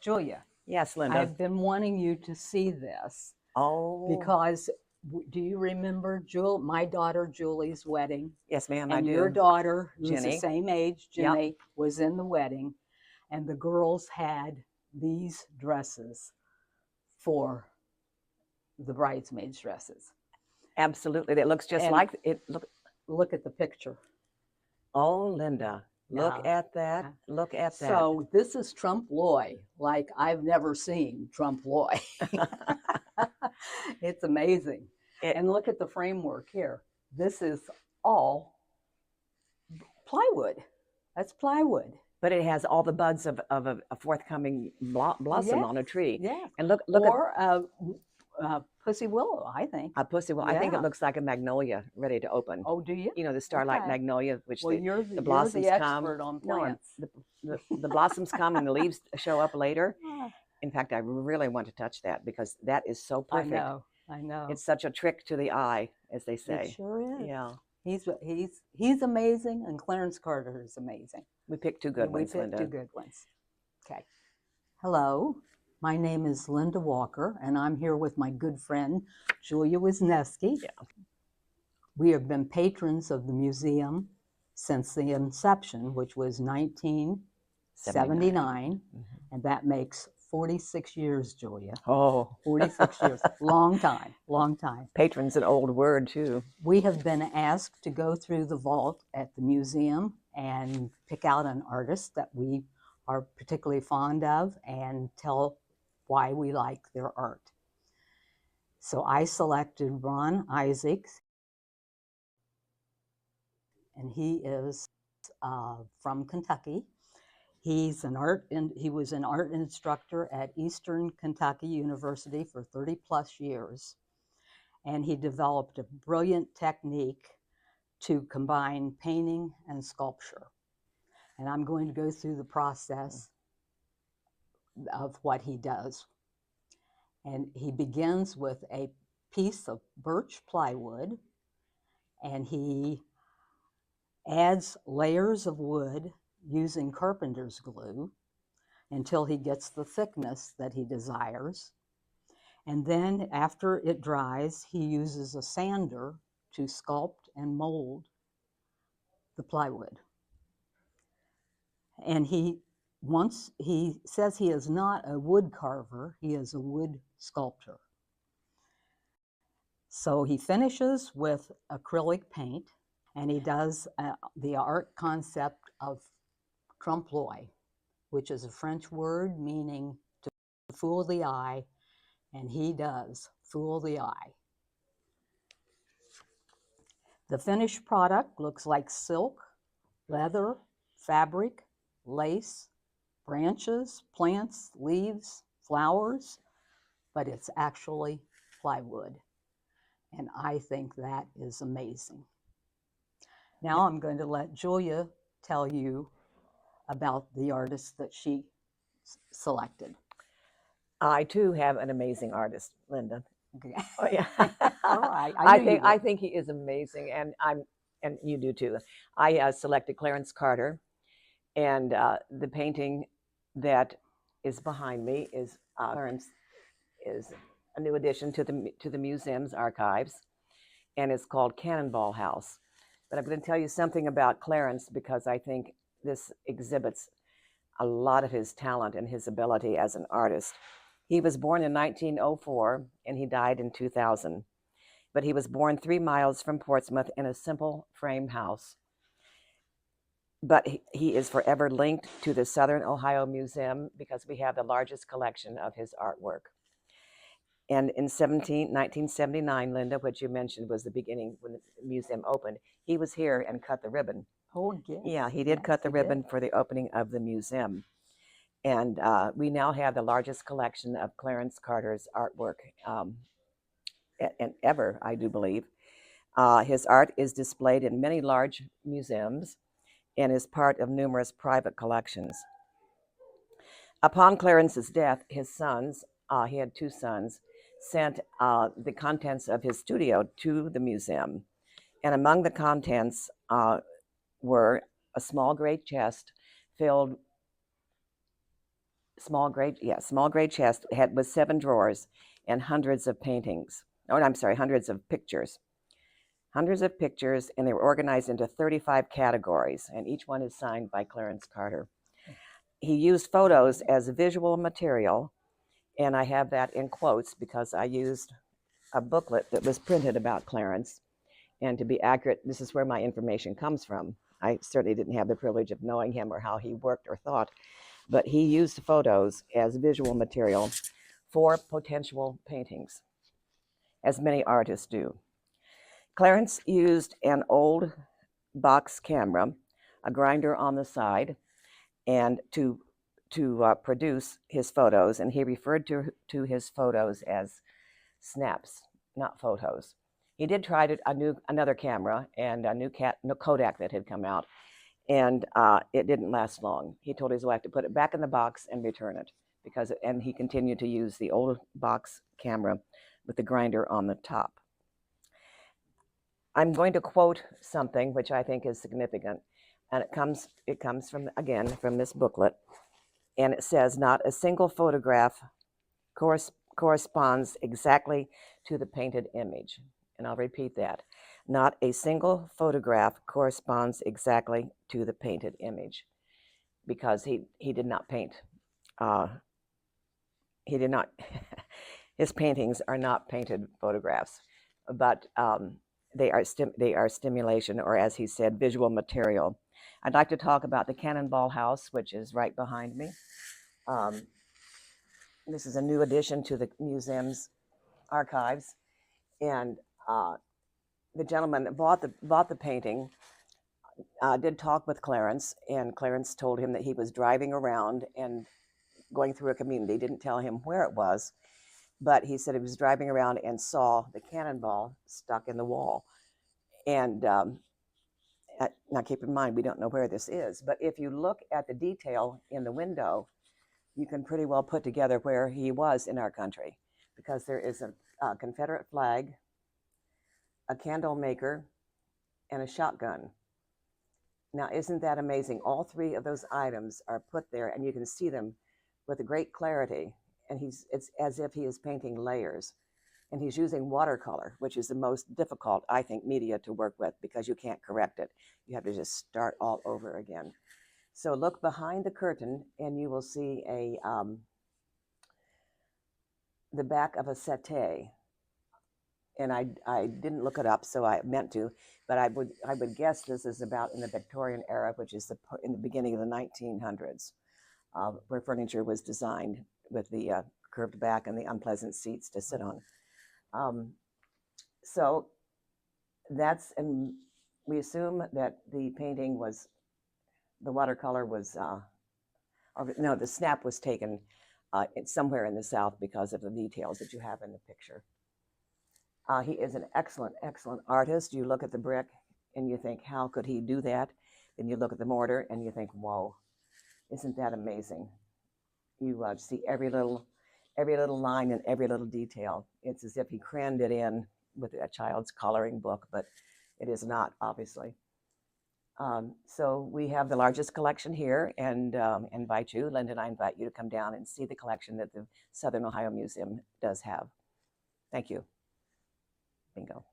Julia, Yes, Linda. I've been wanting you to see this Oh, because do you remember my daughter Julie's wedding? yes, ma'am, I And do. your daughter, who's the Jenny. same age, Yep. Jenny, was in the wedding, and the girls had these dresses for the bridesmaids' dresses. Absolutely. It looks just And like it. look at the picture. Oh, Linda, look Yeah. at that. Look at that. So this is trompe l'oeil, like I've never seen trompe l'oeil. It's amazing. And look at the framework here. This is all plywood. That's plywood. But it has all the buds of a forthcoming blossom on a tree. Yeah. And look or a pussy willow, I think. A pussy willow. I think it Yeah. looks like a magnolia ready to open. Oh, do you? You know, the starlight Okay. magnolia, which Well, the blossoms you're the come. expert on No, plants. the blossoms come and the leaves show up later. In fact, I really want to touch that because that is so perfect. I know. It's such a trick to the eye, as they say. It sure is. Yeah. He's amazing, and Clarence Carter is amazing. We picked two good ones, Linda. We picked two good ones. Okay. Hello, my name is Linda Walker, and I'm here with my good friend, Julia Wisniewski. Yeah. We have been patrons of the museum since the inception, which was 1979, and that makes 46 years, Julia. Oh. 46 years. Long time, long time. Patron's an old word, too. We have been asked to go through the vault at the museum and pick out an artist that we are particularly fond of and tell why we like their art. So I selected Ron Isaacs, and he is from Kentucky. He was an art instructor at Eastern Kentucky University for 30 plus years. And he developed a brilliant technique to combine painting and sculpture. And I'm going to go through the process of what he does. And he begins with a piece of birch plywood, and he adds layers of wood using carpenter's glue until he gets the thickness that he desires. And then after it dries, he uses a sander to sculpt and mold the plywood. And he says he is not a wood carver, he is a wood sculptor. So he finishes with acrylic paint, and he does the art concept of trompe l'oeil, which is a French word meaning to fool the eye, and he does fool the eye. The finished product looks like silk, leather, fabric, lace, branches, plants, leaves, flowers, but it's actually plywood. And I think that is amazing. Now I'm going to let Julia tell you about the artist that she selected. I too have an amazing artist, Linda. Okay. Oh yeah. All right. I think he is amazing, and you do too. I selected Clarence Carter, and the painting that is behind me is Clarence is a new addition to the museum's archives, and it's called Cannonball House. But I'm going to tell you something about Clarence because I think this exhibits a lot of his talent and his ability as an artist. He was born in 1904 and he died in 2000. But he was born 3 miles from Portsmouth in a simple frame house. But he is forever linked to the Southern Ohio Museum because we have the largest collection of his artwork. And in 1979, Linda, what you mentioned was the beginning when the museum opened. He was here and cut the ribbon. Oh, yes. Yeah, he did cut the ribbon for the opening of the museum. And we now have the largest collection of Clarence Carter's artwork ever, I do believe. His art is displayed in many large museums and is part of numerous private collections. Upon Clarence's death, his sons, he had 2 sons, sent the contents of his studio to the museum. And among the contents were a small gray chest filled small gray chest had with 7 drawers and hundreds of paintings. Oh, I'm sorry, hundreds of pictures. Hundreds of pictures, and they were organized into 35 categories, and each one is signed by Clarence Carter. He used photos as visual material, and I have that in quotes because I used a booklet that was printed about Clarence. And to be accurate, this is where my information comes from. I certainly didn't have the privilege of knowing him or how he worked or thought, but he used photos as visual material for potential paintings, as many artists do. Clarence used an old box camera, a grinder on the side, and to produce his photos, and he referred to his photos as snaps, not photos. He did try another camera and a new Kodak that had come out, and it didn't last long. He told his wife to put it back in the box and return it and he continued to use the old box camera with the grinder on the top. I'm going to quote something which I think is significant, and it comes from, again, from this booklet, and it says, "Not a single photograph corresponds exactly to the painted image." And I'll repeat that. Not a single photograph corresponds exactly to the painted image, because he did not paint. He did not. His paintings are not painted photographs, but they are stimulation, or as he said, visual material. I'd like to talk about the Cannonball House, which is right behind me. This is a new addition to the museum's archives, and the gentleman that bought the painting did talk with Clarence, and Clarence told him that he was driving around and going through a community. Didn't tell him where it was, but he said he was driving around and saw the cannonball stuck in the wall. And now keep in mind, we don't know where this is, but if you look at the detail in the window, you can pretty well put together where he was in our country, because there is a Confederate flag, a candle maker, and a shotgun. Now, isn't that amazing? All 3 of those items are put there, and you can see them with a great clarity. And it's as if he is painting layers. And he's using watercolor, which is the most difficult, I think, media to work with, because you can't correct it. You have to just start all over again. So look behind the curtain, and you will see the back of a settee. And I didn't look it up, so I meant to, but I would guess this is about in the Victorian era, which is in the beginning of the 1900s, where furniture was designed with the curved back and the unpleasant seats to sit on. So that's, and we assume that the painting was, the watercolor was, or no, the snap was taken somewhere in the South because of the details that you have in the picture. He is an excellent, excellent artist. You look at the brick and you think, how could he do that? Then you look at the mortar and you think, whoa, isn't that amazing? You see every little line and every little detail. It's as if he crammed it in with a child's coloring book, but it is not, obviously. So we have the largest collection here, and Linda and I invite you to come down and see the collection that the Southern Ohio Museum does have. Thank you. Bingo.